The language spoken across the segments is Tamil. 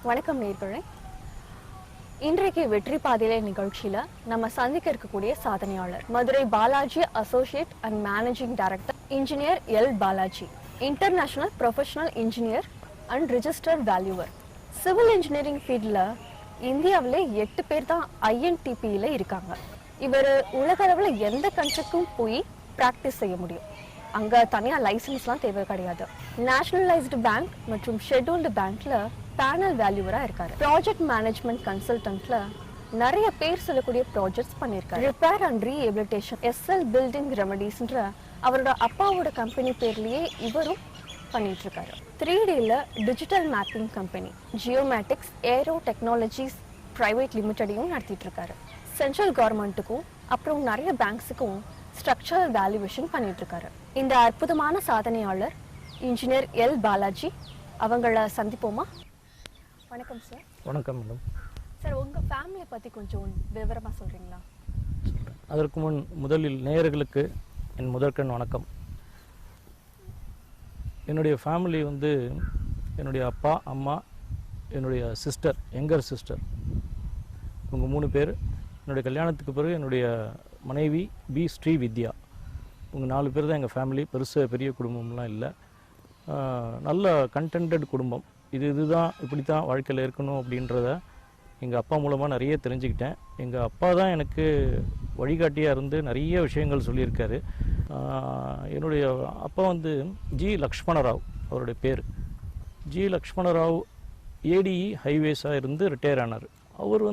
வணக்கம் நேயர்களே. இன்றைக்கு வெற்றி பாதையிலே நிகழ்ச்சியில நம்ம சந்திக்க இருக்கக்கூடிய சாதனையாளர் Madurai Balaji associate and managing director engineer L Balaji, international professional engineer and registered valuer. Civil engineering ஃபீல்டில் இந்தியாவிலே 8 பேர் தான் INTP-ல இருக்காங்க. இவர் உலக அளவில் எந்த கண்ட்ரிக்கும் போய் ப்ராக்டிஸ் செய்ய முடியும். அங்கே தனியாக லைசன்ஸ்லாம் தேவை கிடையாது. நேஷனலைஸ்டு பேங்க் மற்றும் ஷெட்யூல்டு பேங்க்ல பேனல் வேல்யூவராக இருக்காரு. ப்ராஜெக்ட் மேனேஜ்மெண்ட் கன்சல்டன்ட்ல நிறைய பேர் சொல்லக்கூடிய ப்ராஜெக்ட்ஸ் பண்ணியிருக்காரு. Repair and rehabilitation SL building ரெமடிஸ்ன்ற அவரோட அப்பாவோட கம்பெனி பேர்லயே இவரும் பண்ணிட்டு இருக்காரு. 3Dல digital mapping company Geomatics Aero Technologies Private லிமிடெடையும் நடத்திட்டு இருக்காரு. சென்ட்ரல் கவர்மெண்ட்டுக்கும் அப்புறம் நிறைய பேங்க்ஸுக்கும் ஸ்ட்ரக்சரல் வேல்யூவேஷன் பண்ணிட்டு இருக்காரு. இந்த அற்புதமான சாதனையாளர் இன்ஜினியர் எல் பாலாஜி அவங்கள சந்திப்போமா? வணக்கம் சார். வணக்கம் மேடம். சார், உங்கள் ஃபேமிலியை பற்றி கொஞ்சம் விவரமாக சொல்கிறீங்களா? அதற்கு முதலில் நேயர்களுக்கு என் முதற்கண் வணக்கம். என்னுடைய ஃபேமிலி என்னுடைய அப்பா, அம்மா, என்னுடைய சிஸ்டர், யங்கர் சிஸ்டர், இவங்க 3 பேர். என்னுடைய கல்யாணத்துக்கு பிறகு என்னுடைய மனைவி பி ஸ்ரீ வித்யா, இவங்க 4 பேர் தான் எங்கள் ஃபேமிலி. பெரிய குடும்பம்லாம் இல்லை. நல்ல கண்டென்டட் குடும்பம். இதுதான் இப்படி தான் வாழ்க்கையில் இருக்கணும் அப்படின்றத எங்கள் அப்பா மூலமாக நிறைய தெரிஞ்சுக்கிட்டேன். எங்கள் அப்பா தான் எனக்கு வழிகாட்டியாக இருந்து நிறைய விஷயங்கள் சொல்லியிருக்காரு. என்னுடைய அப்பா ஜி லக்ஷ்மணராவ் அவருடைய பேர். ஜி லக்ஷ்மணராவ் ADE ஹைவேஸாக இருந்து ரிட்டையர் ஆனார். அவர்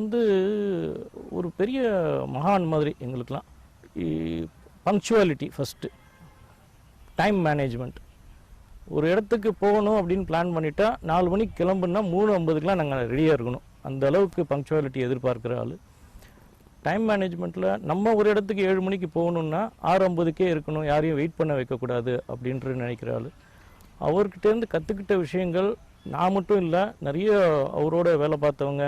ஒரு பெரிய மகான் மாதிரி எங்களுக்கெலாம். Punctuality first, time management. ஒரு இடத்துக்கு போகணும் அப்படின்னு பிளான் பண்ணிட்டா 4 மணிக்கு கிளம்புனா 3:50க்குலாம் நாங்கள் ரெடியாக இருக்கணும். அந்த அளவுக்கு பங்க்சுவாலிட்டி எதிர்பார்க்குற ஆள். டைம் மேனேஜ்மெண்ட்டில் நம்ம ஒரு இடத்துக்கு 7 மணிக்கு போகணுன்னா 6:50க்கே இருக்கணும், யாரையும் வெயிட் பண்ண வைக்கக்கூடாது அப்படின்ட்டு நினைக்கிற ஆள். அவர்கிட்டேருந்து கற்றுக்கிட்ட விஷயங்கள் நான் மட்டும் இல்லை, நிறைய அவரோட வேலை பார்த்தவங்க,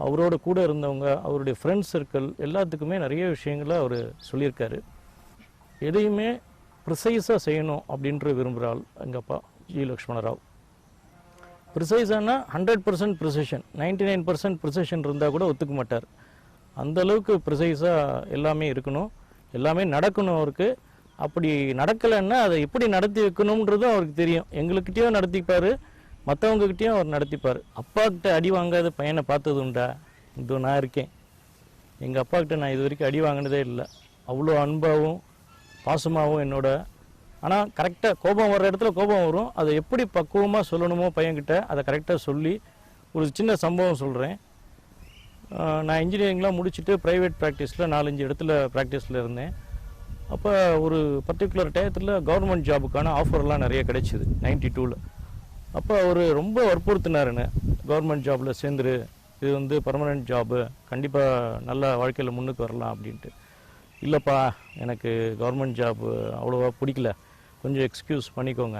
அவரோட கூட இருந்தவங்க, அவருடைய ஃப்ரெண்ட்ஸ் சர்க்கிள் எல்லாத்துக்குமே நிறைய விஷயங்களை அவர் சொல்லியிருக்காரு. எதையுமே ப்ரிசைஸாக செய்யணும் அப்படின்ற விரும்புகிறாள் எங்கள் அப்பா ஜி லக்ஷ்மணராவ். ப்ரிசைஸானா 100% ப்ரிசிஷன், 99% ப்ரிசிஷன் இருந்தால் கூட ஒத்துக்க மாட்டார். அந்தளவுக்கு ப்ரிசைஸாக எல்லாமே இருக்கணும், எல்லாமே நடக்கணும் அவருக்கு. அப்படி நடக்கலைன்னா அதை எப்படி நடத்தி வைக்கணுன்றதும் அவருக்கு தெரியும். எங்களுக்கிட்டேயும் நடத்திப்பார், மற்றவங்கக்கிட்டேயும் அவர் நடத்திப்பார். அப்பாக்கிட்ட அடி வாங்காத பையனை பார்த்தது உண்டா? இதோ நான் இருக்கேன். எங்கள் அப்பாக்கிட்ட நான் இது வரைக்கும் அடி வாங்கினதே இல்லை. அவ்வளோ அன்பாகவும் பாசமாகவும் என்னோட. ஆனால் கரெக்டாக கோபம் வர்ற இடத்துல கோபம் வரும், அதை எப்படி பக்குவமாக சொல்லணுமோ பையன்கிட்ட அதை கரெக்டாக சொல்லி. ஒரு சின்ன சம்பவம் சொல்கிறேன். நான் இன்ஜினியரிங்லாம் முடிச்சுட்டு ப்ரைவேட் ப்ராக்டிஸில் 4-5 இடத்துல ப்ராக்டிஸில் இருந்தேன். அப்போ ஒரு பர்டிகுலர் டயத்தில் கவர்மெண்ட் ஜாபுக்கான ஆஃபர்லாம் நிறைய கிடைச்சிது 92ல். அப்போ அவர் ரொம்ப வற்புறுத்தினாருன்னு, கவர்மெண்ட் ஜாபில் சேர்ந்துரு, இது பர்மனெண்ட் ஜாபு, கண்டிப்பாக நல்ல வாழ்க்கையில் முன்னுக்கு வரலாம் அப்படின்ட்டு. இல்லைப்பா, எனக்கு கவர்மெண்ட் ஜாப் அவ்வளோவா பிடிக்கல, கொஞ்சம் எக்ஸ்கியூஸ் பண்ணிக்கோங்க,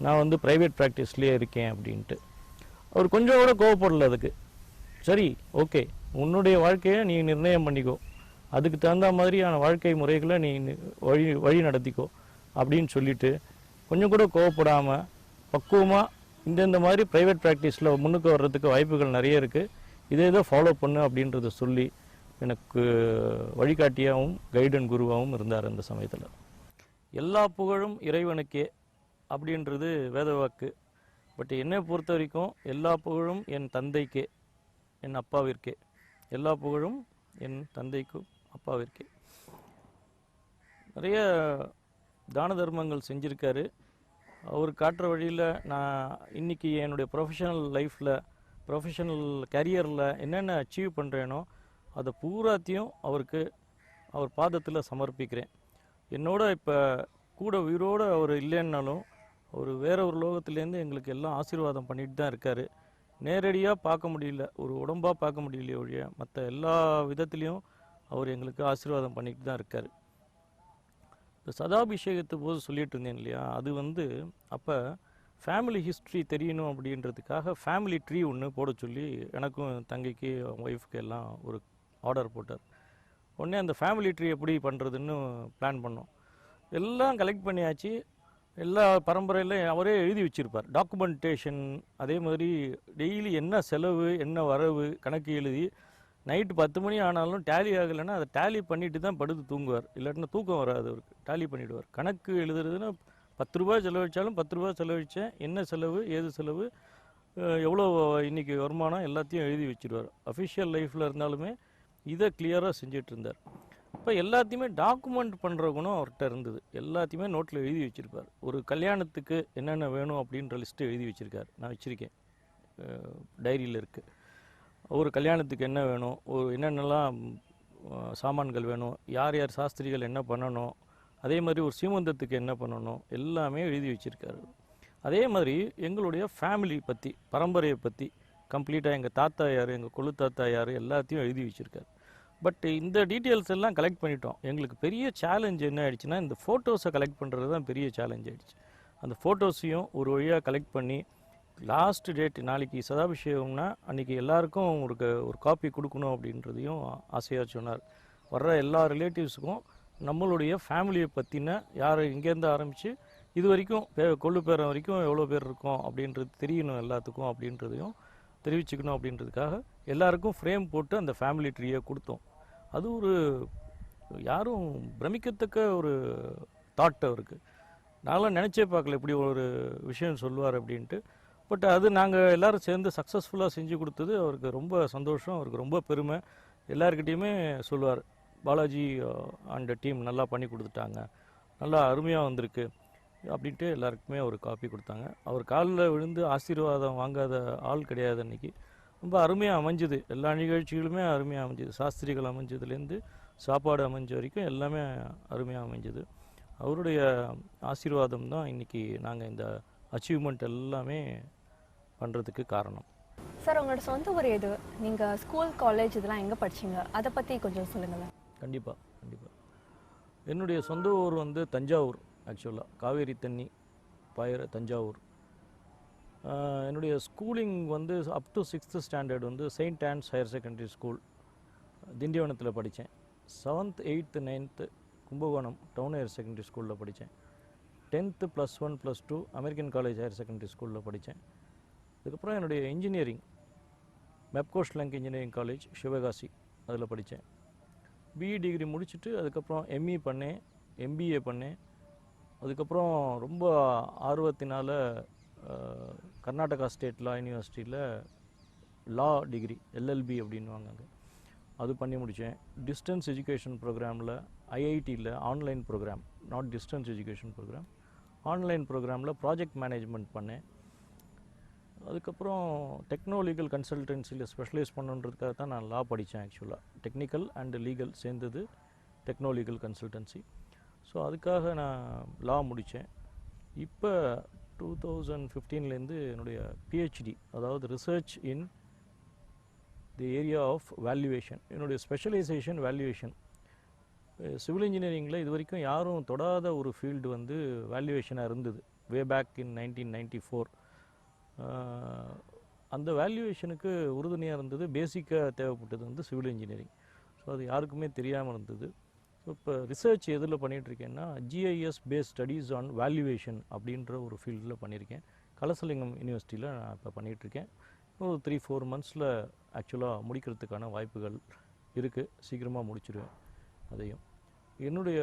நான் ப்ரைவேட் ப்ராக்டிஸ்லேயே இருக்கேன் அப்படின்ட்டு. அவர் கொஞ்சம் கூட கோவப்படல அதுக்கு. சரி, ஓகே, உன்னுடைய வாழ்க்கையை நீ நிர்ணயம் பண்ணிக்கோ, அதுக்கு தகுந்த மாதிரியான வாழ்க்கை முறைகளை நீ வழி நடத்திக்கோ அப்படின்னு சொல்லிவிட்டு கொஞ்சம் கூட கோவப்படாமல் பக்குவமாக இந்த மாதிரி ப்ரைவேட் ப்ராக்டிஸில் முன்னுக்கு வர்றதுக்கு வாய்ப்புகள் நிறைய இருக்குது, இதை ஃபாலோ பண்ணு அப்படின்றத சொல்லி எனக்கு வழிகாட்டியாகவும் கைடன் குருவாகவும் இருந்தார் அந்த சமயத்தில். எல்லா புகழும் இறைவனுக்கே அப்படின்றது வேதவாக்கு. பட் என்னை பொறுத்த வரைக்கும் எல்லா புகழும் என் தந்தைக்கே, என் அப்பாவிற்கே. எல்லா புகழும் என் தந்தைக்கும் அப்பாவிற்கே. நிறைய தான தர்மங்கள் செஞ்சுருக்காரு. அவர் காட்டுற வழியில் நான் இன்றைக்கி என்னுடைய ப்ரொஃபஷனல் கேரியரில் என்னென்ன அச்சீவ் பண்ணுறேனோ அதை பூராத்தையும் அவர் பாதத்தில் சமர்ப்பிக்கிறேன். என்னோட இப்போ கூட உயிரோடு அவர் இல்லைன்னாலும் அவர் வேற ஒரு லோகத்துலேருந்து எங்களுக்கு எல்லாம் ஆசீர்வாதம் பண்ணிட்டு தான் இருக்கார். நேரடியாக பார்க்க முடியல, ஒரு உடம்பாக பார்க்க முடியலையே ஒழிய மற்ற எல்லா விதத்துலேயும் அவர் எங்களுக்கு ஆசீர்வாதம் பண்ணிட்டு தான் இருக்கார். இந்த சதாபிஷேகத்து போது சொல்லிட்டு இருந்தேன் இல்லையா, அது அப்போ ஃபேமிலி ஹிஸ்ட்ரி தெரியணும் அப்படின்றதுக்காக ஃபேமிலி ட்ரீ ஒன்று போட சொல்லி எனக்கும் தங்கைக்கு ஒய்ஃப்க்கு எல்லாம் ஒரு ஆர்டர் போட்டார். உடனே அந்த ஃபேமிலி ட்ரீ எப்படி பண்ணுறதுன்னு பிளான் பண்ணோம். எல்லாம் கலெக்ட் பண்ணியாச்சு. எல்லா பரம்பரையிலும் அவரே எழுதி வச்சிருப்பார் டாக்குமெண்டேஷன். அதே மாதிரி டெய்லி என்ன செலவு என்ன வரவு கணக்கு எழுதி நைட்டு 10 மணி ஆனாலும் டேலி ஆகலைன்னா அதை டேலி பண்ணிட்டு தான் படுத்து தூங்குவார். இல்லாட்டினா தூக்கம் வராது அவருக்கு. டேலி பண்ணிவிடுவார். கணக்கு எழுதுறதுன்னா 10 ரூபா செலவழித்தாலும் 10 ரூபா செலவழித்தேன், என்ன செலவு ஏது செலவு, எவ்வளோ இன்றைக்கி வருமானம் எல்லாத்தையும் எழுதி வச்சுருவார். அஃபிஷியல் லைஃப்பில் இருந்தாலுமே இதை கிளியராக செஞ்சிட்டு இருந்தார். இப்போ எல்லாத்தையுமே டாக்குமெண்ட் பண்ணுற குணம் அவர்கிட்ட இருந்தது. எல்லாத்தையுமே நோட்டில் எழுதி வச்சுருப்பார். ஒரு கல்யாணத்துக்கு என்னென்ன வேணும் அப்படின்ற லிஸ்ட்டு எழுதி வச்சுருக்கார். நான் வச்சுருக்கேன், டைரியில் இருக்குது. ஒரு கல்யாணத்துக்கு என்ன வேணும், ஒரு என்னென்னலாம் சாமான்கள் வேணும், யார் யார் சாஸ்திரிகள் என்ன பண்ணணும், அதே மாதிரி ஒரு சீமந்தத்துக்கு என்ன பண்ணணும், எல்லாமே எழுதி வச்சுருக்காரு. அதே மாதிரி எங்களுடைய ஃபேமிலி பற்றி, பரம்பரையை பற்றி கம்ப்ளீட்டாக எங்கள் தாத்தா யார், எங்கள் கொள்ளு தாத்தா யார் எல்லாத்தையும் எழுதி வச்சுருக்காரு. பட் இந்த டீட்டெயில்ஸ் எல்லாம் கலெக்ட் பண்ணிட்டோம். எங்களுக்கு பெரிய சேலஞ்ச் என்ன ஆயிடுச்சுன்னா, இந்த ஃபோட்டோஸை கலெக்ட் பண்ணுறது தான் பெரிய சேலஞ்ச் ஆகிடுச்சு. அந்த ஃபோட்டோஸையும் ஒரு வழியாக கலெக்ட் பண்ணி லாஸ்ட் டேட் நாளைக்கு சதாபிஷேகம்னா அன்றைக்கி எல்லாருக்கும் ஒரு காப்பி கொடுக்கணும் அப்படின்றதையும் ஆசையாக சொன்னார். வர்ற எல்லா ரிலேட்டிவ்ஸுக்கும் நம்மளுடைய ஃபேமிலியை பற்றின யார் இங்கேருந்து ஆரம்பித்து இது வரைக்கும் கொள்ளு பேரம் வரைக்கும் எவ்வளோ பேர் இருக்கோம் அப்படின்றது தெரியணும் எல்லாத்துக்கும் அப்படின்றதையும் தெரிவிச்சுக்கணும் அப்படின்றதுக்காக எல்லாருக்கும் ஃப்ரேம் போட்டு அந்த ஃபேமிலி ட்ரீயை கொடுத்தோம். அது ஒரு யாரும் பிரமிக்கத்தக்க ஒரு தாட் அவருக்கு. நான்லாம் நினச்சே பார்க்கல இப்படி ஒரு விஷயம் சொல்லுவார் அப்படின்ட்டு. பட் அது நாங்கள் எல்லோரும் சேர்ந்து சக்ஸஸ்ஃபுல்லாக செஞ்சு கொடுத்தது அவருக்கு ரொம்ப சந்தோஷம், அவருக்கு ரொம்ப பெருமை. எல்லாருக்கிட்டேயுமே சொல்லுவார், பாலாஜி அண்ட் டீம் நல்லா பண்ணி கொடுத்துட்டாங்க, நல்லா அருமையாக வந்திருக்கு அப்படின்ட்டு எல்லாருக்குமே ஒரு காப்பி கொடுத்தாங்க. அவர் காலில் விழுந்து ஆசீர்வாதம் வாங்காத ஆள் கிடையாது. அன்றைக்கி ரொம்ப அருமையாக அமைஞ்சுது. எல்லா நிகழ்ச்சிகளுமே அருமையாக அமைஞ்சுது. சாஸ்திரிகள் அமைஞ்சதுலேருந்து சாப்பாடு அமைஞ்ச வரைக்கும் எல்லாமே அருமையாக அமைஞ்சுது. அவருடைய ஆசீர்வாதம் தான் இன்றைக்கி நாங்கள் இந்த அச்சீவ்மெண்ட் எல்லாமே பண்ணுறதுக்கு காரணம். சார், உங்களோட சொந்த ஊர் எது? நீங்கள் ஸ்கூல் காலேஜ் இதெல்லாம் எங்கே படிச்சிங்க? அதை பற்றி கொஞ்சம் சொல்லுங்களேன். கண்டிப்பாக. என்னுடைய சொந்த ஊர் வந்து தஞ்சாவூர். ஆக்சுவலாக காவேரி தண்ணி பாயிற தஞ்சாவூர். என்னுடைய ஸ்கூலிங் வந்து அப் டு 6th ஸ்டாண்டர்ட் வந்து செயின்ட் ஆன்ஸ் ஹையர் செகண்டரி ஸ்கூல் திண்டிவனத்தில் படித்தேன். 7th 8th 9th Kumbakonam down higher secondary ஸ்கூலில் படித்தேன். 10th +1 +2 American college higher secondary ஸ்கூலில் படித்தேன். அதுக்கப்புறம் என்னுடைய இன்ஜினியரிங் மெப்கோஷ் லங்க் இன்ஜினியரிங் காலேஜ் சிவகாசி, அதில் படித்தேன். பிஇ டிகிரி முடிச்சுட்டு அதுக்கப்புறம் எம்இ பண்ணேன், எம்பிஏ பண்ணேன். அதுக்கப்புறம் ரொம்ப ஆர்வத்தினால கர்நாடகா ஸ்டேட் லா யூனிவர்சிட்டியில் லா டிகிரி எல்எல்பி அப்படின்வாங்க அங்கே, அது பண்ணி முடித்தேன். டிஸ்டன்ஸ் எஜுகேஷன் ப்ரோக்ராமில் ஐஐடியில் online program, not distance education program, online ப்ரோக்ராமில் ப்ராஜெக்ட் மேனேஜ்மெண்ட் பண்ணேன். அதுக்கப்புறம் டெக்னோ லீகல் கன்சல்டன்சியில் ஸ்பெஷலைஸ் பண்ணுன்றதுக்காக தான் நான் லா படித்தேன். ஆக்சுவலாக டெக்னிக்கல் அண்டு லீகல் சேர்ந்தது டெக்னோ லீகல் கன்சல்டன்சி. ஸோ அதுக்காக நான் லா முடித்தேன். இப்போ 2015லேருந்து என்னுடைய பிஹெச்டி, அதாவது research in the area of valuation, என்னுடைய ஸ்பெஷலைசேஷன் வேல்யூவேஷன். சிவில் இன்ஜினியரிங்கில் இது வரைக்கும் யாரும் தொடாத ஒரு ஃபீல்டு வந்து வேல்யூவேஷனாக இருந்தது. Way back in 1994. அந்த வேல்யூவேஷனுக்கு உறுதுணையாக இருந்தது, பேசிக்காக தேவைப்பட்டது வந்து சிவில் இன்ஜினியரிங். ஸோ அது யாருக்குமே தெரியாமல் இருந்தது. ஸோ இப்போ ரிசர்ச் எதில் பண்ணிகிட்ருக்கேன்னா GIS based studies on valuation அப்படின்ற ஒரு ஃபீல்டில் பண்ணியிருக்கேன். கலசலிங்கம் யூனிவர்சிட்டியில் நான் இப்போ பண்ணிகிட்ருக்கேன். ஒரு 3-4 மந்த்ஸில் ஆக்சுவலாக முடிக்கிறதுக்கான வாய்ப்புகள் இருக்குது. சீக்கிரமாக முடிச்சிடுவேன் அதையும். என்னுடைய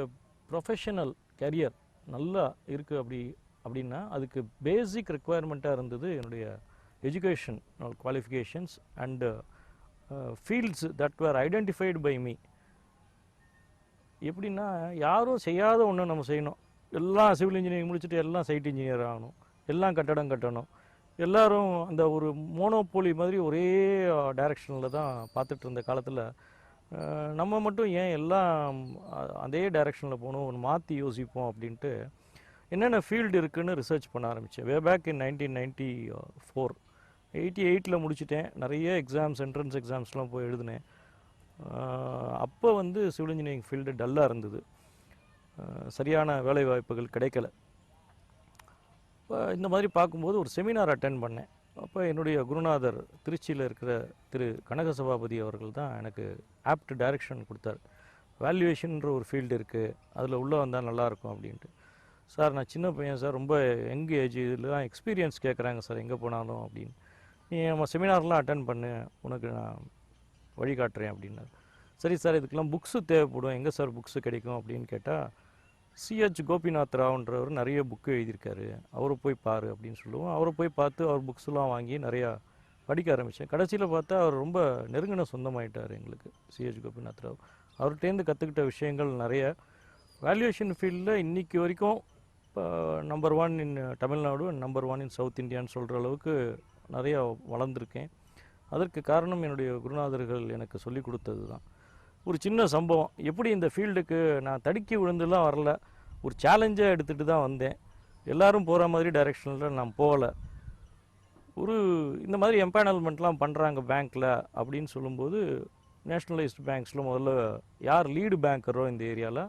ப்ரொஃபஷனல் கேரியர் நல்லா இருக்குது அப்படின்னா அதுக்கு பேசிக் ரெக்குவயர்மெண்ட்டாக இருந்தது என்னுடைய education qualifications and fields that were identified by me. எப்படின்னா யாரும் செய்யாத ஒன்று நம்ம செய்யணும். எல்லாம் சிவில் இன்ஜினியரிங் முடிச்சுட்டு எல்லாம் சைட் இன்ஜினியர் ஆகணும், எல்லாம் கட்டடம் கட்டணும், எல்லோரும் அந்த ஒரு மோனோபோலி மாதிரி ஒரே டைரெக்ஷனில் தான் பார்த்துட்டு இருந்த காலத்தில் நம்ம மட்டும் ஏன் எல்லாம் அதே டைரெக்ஷனில் போகணும், ஒன்று மாற்றி யோசிப்போம் அப்படின்ட்டு என்னென்ன ஃபீல்டு இருக்குதுன்னு ரிசர்ச் பண்ண ஆரம்பித்தேன். வே பேக் இன் 1994. 88ல் முடிச்சுட்டேன். நிறைய எக்ஸாம்ஸ், என்ட்ரன்ஸ் எக்ஸாம்ஸ்லாம் போய் எழுதினேன். அப்போ வந்து சிவில் இன்ஜினியரிங் ஃபீல்டு டல்லாக இருந்தது, சரியான வேலை வாய்ப்புகள் கிடைக்கல. இப்போ இந்த மாதிரி பார்க்கும்போது ஒரு செமினார் அட்டென்ட் பண்ணேன். அப்போ என்னுடைய குருநாதர் திருச்சியில் இருக்கிற திரு கனக சபாபதி அவர்கள் தான் எனக்கு ஆப்ட் டைரக்ஷன் கொடுத்தார். வேல்யூவேஷன்ற ஒரு ஃபீல்டு இருக்குது, அதில் உள்ளே வந்தால் நல்லாயிருக்கும் அப்படின்ட்டு. சார் நான் சின்ன பையன் சார், ரொம்ப யங் ஏஜ், இதெல்லாம் எக்ஸ்பீரியன்ஸ் கேட்குறாங்க சார் எங்கே போனாலும் அப்படின்னு. நீ நம்ம செமினார்லாம் அட்டன் பண்ணு, உனக்கு நான் வழிகாட்டுறேன் அப்படின்னாரு. சரி சார், இதுக்கெல்லாம் புக்ஸு தேவைப்படும், எங்கே சார் புக்ஸு கிடைக்கும் அப்படின்னு கேட்டால், சிஹெச் கோபிநாத் ராவ்ன்றவர் நிறைய புக்கு எழுதியிருக்காரு, அவரை போய் பாரு அப்படின்னு சொல்லுவோம். அவரை போய் பார்த்து அவர் புக்ஸ்லாம் வாங்கி நிறையா படிக்க ஆரம்பித்தேன். கடைசியில் பார்த்தா அவர் ரொம்ப நெருங்கின சொந்தமாயிட்டார் எங்களுக்கு, சிஹெச் கோபிநாத் ராவ். அவர்கிட்டேருந்து கற்றுக்கிட்ட விஷயங்கள் நிறைய. வேல்யூவேஷன் ஃபீல்டில் இன்றைக்கி வரைக்கும் இப்போ number 1 in Tamil Nadu and number 1 in South இந்தியான்னு சொல்கிற அளவுக்கு நிறையா வளர்ந்துருக்கேன். அதற்கு காரணம் என்னுடைய குருநாதர்கள் எனக்கு சொல்லிக் கொடுத்தது தான். ஒரு சின்ன சம்பவம், எப்படி இந்த ஃபீல்டுக்கு நான் தடுக்கி விழுந்துலாம் வரல, ஒரு சேலஞ்சாக எடுத்துகிட்டு தான் வந்தேன். எல்லோரும் போகிற மாதிரி டைரெக்ஷனில் நான் போகலை. ஒரு இந்த மாதிரி எம்பேனல்மெண்ட்லாம் பண்ணுறாங்க பேங்க்கில் அப்படின்னு சொல்லும்போது, நேஷ்னலைஸ்டு பேங்க்ஸில் முதல்ல யார் லீடு பேங்கரோ இந்த ஏரியாவில்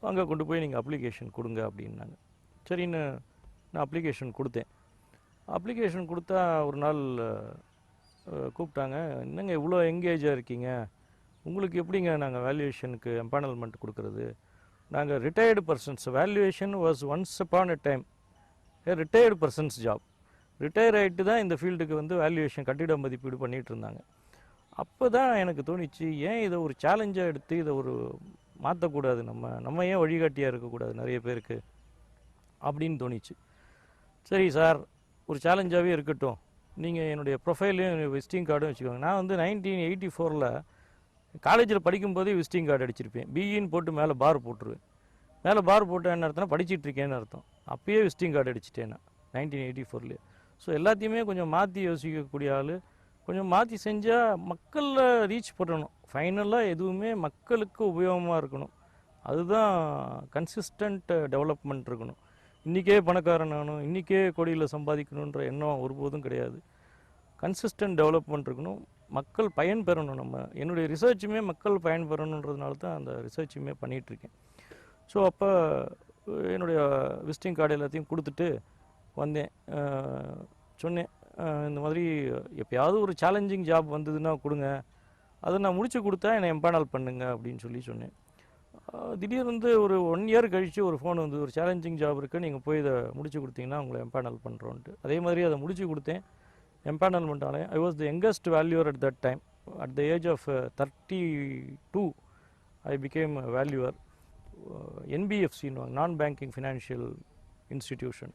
அங்கே கொண்டு போய் நீங்கள் அப்ளிகேஷன் கொடுங்க அப்படின்னாங்க. சரின்னு நான் அப்ளிகேஷன் கொடுத்தேன். அப்ளிகேஷன் கொடுத்தா ஒரு நாள் கூப்பிட்டாங்க, என்னங்க இவ்வளோ எங்கேஜாக இருக்கீங்க, உங்களுக்கு எப்படிங்க நாங்கள் வேல்யூவேஷனுக்கு எம்பேனல்மெண்ட் கொடுக்குறது, நாங்கள் retired persons, valuation was once upon a time A retired persons job. Retire ஆகிட்டு தான் இந்த ஃபீல்டுக்கு வந்து வேல்யூவேஷன் கட்டிட மதிப்பீடு பண்ணிகிட்டு இருந்தாங்க. அப்போ தான் எனக்கு தோணிச்சு, ஏன் இதை ஒரு சேலஞ்சாக எடுத்து இதை ஒரு மாற்றக்கூடாது, நம்ம ஏன் வழிகாட்டியாக இருக்கக்கூடாது நிறைய பேருக்கு அப்படின்னு தோணிச்சு. சரி சார், ஒரு சேலஞ்சாகவே இருக்கட்டும், நீங்கள் என்னுடைய ப்ரொஃபைலையும் விசிட்டிங் கார்டும் வச்சுக்கோங்க. நான் வந்து 1984 காலேஜில் படிக்கும்போதே விசிட்டிங் கார்டு அடிச்சிருப்பேன். பிஇன்னு போட்டு மேலே பார் போட்டுருவேன். மேலே பார் போட்டால் என்ன அர்த்தம்னா படிச்சிட்ருக்கேன்னு அர்த்தம். அப்பயே விசிட்டிங் கார்டு அடிச்சிட்டேன் நான் 1984. ஸோ எல்லாத்தையுமே கொஞ்சம் மாற்றி யோசிக்கக்கூடிய ஆள். கொஞ்சம் மாற்றி செஞ்சால் மக்களில் ரீச் பண்ணணும். ஃபைனலாக எதுவுமே மக்களுக்கு உபயோகமாக இருக்கணும். அதுதான் கன்சிஸ்டன்ட் டெவலப்மெண்ட் இருக்கணும். இன்றைக்கே பணக்காரன் ஆகணும், இன்றைக்கே கோடியில் சம்பாதிக்கணுன்ற எண்ணம் ஒருபோதும் கிடையாது. கன்சிஸ்டன்ட் டெவலப்மெண்ட் இருக்கணும், மக்கள் பயன் பெறணும். என்னுடைய ரிசர்ச்சுமே மக்கள் பயன் பெறணுன்றதுனால தான் அந்த ரிசர்ச்சுமே பண்ணிகிட்ருக்கேன். ஸோ அப்போ என்னுடைய விசிட்டிங் கார்டு எல்லாத்தையும் கொடுத்துட்டு வந்தேன். சொன்னேன், இந்த மாதிரி எப்போயாவது ஒரு சேலஞ்சிங் ஜாப் வந்ததுன்னா கொடுங்க, அதை நான் முடிச்சு கொடுத்தா என்னை எம்பேனல் பண்ணுங்க அப்படின்னு சொன்னேன். திடீர்னு ஒரு 1 இயர் கழித்து ஒரு ஃபோன் வந்து, ஒரு சேலஞ்சிங் ஜாப் இருக்குது, நீங்கள் போய் இதை முடிச்சு கொடுத்தீங்கன்னா உங்களை எம்பேனல் பண்ணுறோன்ட்டு. அதே மாதிரி அதை முடிச்சு கொடுத்தேன், எம்பேனல்மெண்ட் ஆனேன். I was the youngest valuer at that time. At the age of 32 I became valuer. என்பிஎஃப்சின்னு நான் பேங்கிங் ஃபினான்ஷியல் இன்ஸ்டிடியூஷன்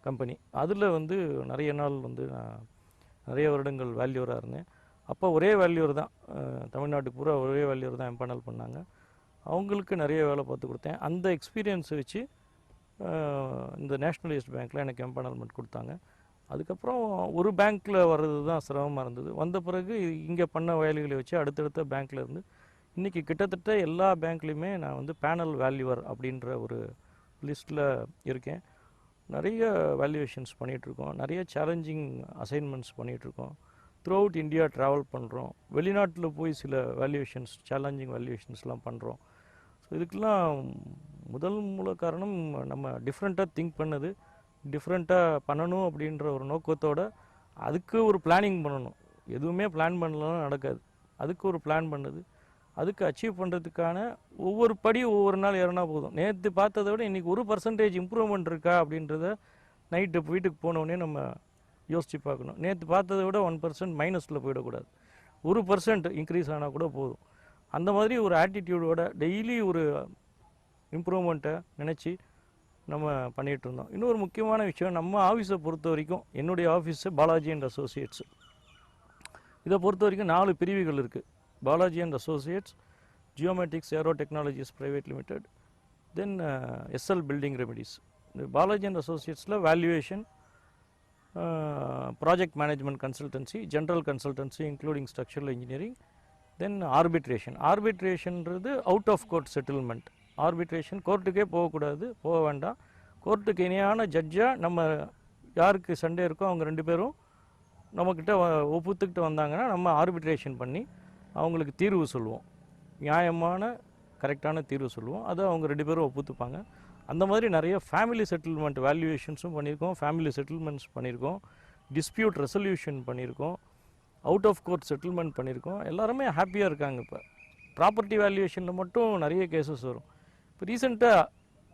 கம்பெனி, அதில் வந்து நிறைய நாள் வந்து நான் நிறைய வருடங்கள் வேல்யூவராக இருந்தேன். அப்போ ஒரே வேல்யூவர் தான், தமிழ்நாட்டுக்கு பூரா ஒரே வேல்யூவர் தான் எம்பேனல் பண்ணாங்க. அவங்களுக்கு நிறைய வேலை பார்த்து கொடுத்தேன். அந்த எக்ஸ்பீரியன்ஸை வச்சு இந்த நேஷ்னலைஸ்ட் பேங்க்கில் எனக்கு எம்பேனல்மெண்ட் கொடுத்தாங்க. அதுக்கப்புறம் ஒரு பேங்க்கில் வர்றது தான் சிரமமாக இருந்தது. வந்த பிறகு இங்கே பண்ண வேலைகளை வச்சு அடுத்தடுத்த பேங்க்கில் இருந்து இன்றைக்கி கிட்டத்தட்ட எல்லா பேங்க்லேயுமே நான் வந்து பேனல் வேல்யூவர் அப்படின்ற ஒரு லிஸ்ட்டில் இருக்கேன். நிறைய வேல்யூவேஷன்ஸ் பண்ணிகிட்ருக்கோம், நிறைய சேலஞ்சிங் அசைன்மெண்ட்ஸ் பண்ணிகிட்ருக்கோம். த்ரூ அவுட் இந்தியா ட்ராவல் பண்ணுறோம், வெளிநாட்டில் போய் சில வேல்யூவேஷன்ஸ், சேலஞ்சிங் வேல்யூவேஷன்ஸ்லாம் பண்ணுறோம். ஸோ இதுக்கெல்லாம் மூல காரணம் நம்ம டிஃப்ரெண்ட்டாக திங்க் பண்ணது, டிஃப்ரெண்ட்டாக பண்ணணும் அப்படின்ற ஒரு நோக்கத்தோடு அதுக்கு ஒரு பிளானிங் பண்ணணும். எதுவுமே பிளான் பண்ணலாம் நடக்காது, அதுக்கு ஒரு பிளான் பண்ணுது, அதுக்கு அச்சீவ் பண்ணுறதுக்கான ஒவ்வொரு படி ஒவ்வொரு நாள் ஏறினா போதும். நேற்று பார்த்ததை விட இன்றைக்கி 1% இம்ப்ரூவ்மெண்ட் இருக்கா அப்படின்றத நைட்டு வீட்டுக்கு போனோடனே நம்ம யோசித்து பார்க்கணும். நேற்று பார்த்ததை விட 1% மைனஸில் போயிடக்கூடாது, 1% இன்க்ரீஸ் ஆனால் கூட போதும். அந்த மாதிரி ஒரு ஆட்டிடியூடோட டெய்லி ஒரு இம்ப்ரூவ்மெண்ட்டை நினச்சி நம்ம பண்ணிகிட்டு இருந்தோம். இன்னொரு முக்கியமான விஷயம், நம்ம ஆஃபீஸை பொறுத்த வரைக்கும், என்னுடைய ஆஃபீஸு பாலாஜி அண்ட் அசோசியேட்ஸு, இதை பொறுத்த வரைக்கும் 4 பிரிவுகள் இருக்குது. Balaji and Associates, Geometrics Aero Technologies Private Limited, then SL building remedies. இந்த பாலாஜி அண்ட் அசோசியேட்ஸில் valuation, project management consultancy, general consultancy including structural engineering, then ஆர்பிட்ரேஷன்ன்றது out of court settlement. Arbitration கோர்ட்டுக்கே போகக்கூடாது, போக வேண்டாம், கோர்ட்டுக்கு இணையான ஜட்ஜாக நம்ம யாருக்கு சண்டே இருக்கோ அவங்க 2 பேரும் நம்மக்கிட்ட ஒப்புத்துக்கிட்டு வந்தாங்கன்னா நம்ம ஆர்பிட்ரேஷன் பண்ணி அவங்களுக்கு தீர்வு சொல்லுவோம், நியாயமான கரெக்டான தீர்வு சொல்லுவோம், அதை அவங்க 2 பேரும் ஒப்புத்துப்பாங்க. அந்த மாதிரி நிறைய ஃபேமிலி செட்டில்மெண்ட் வேல்யூவேஷன்ஸும் பண்ணியிருக்கோம், ஃபேமிலி செட்டில்மெண்ட்ஸ் பண்ணியிருக்கோம், டிஸ்பியூட் ரெசல்யூஷன் பண்ணியிருக்கோம், அவுட் ஆஃப் கோர்ட் செட்டில்மெண்ட் பண்ணியிருக்கோம். எல்லாருமே ஹாப்பியாக இருக்காங்க. இப்போ ப்ராப்பர்ட்டி வேல்யூவேஷனில் மட்டும் நிறைய கேசஸ் வரும். இப்போ ரீசெண்டாக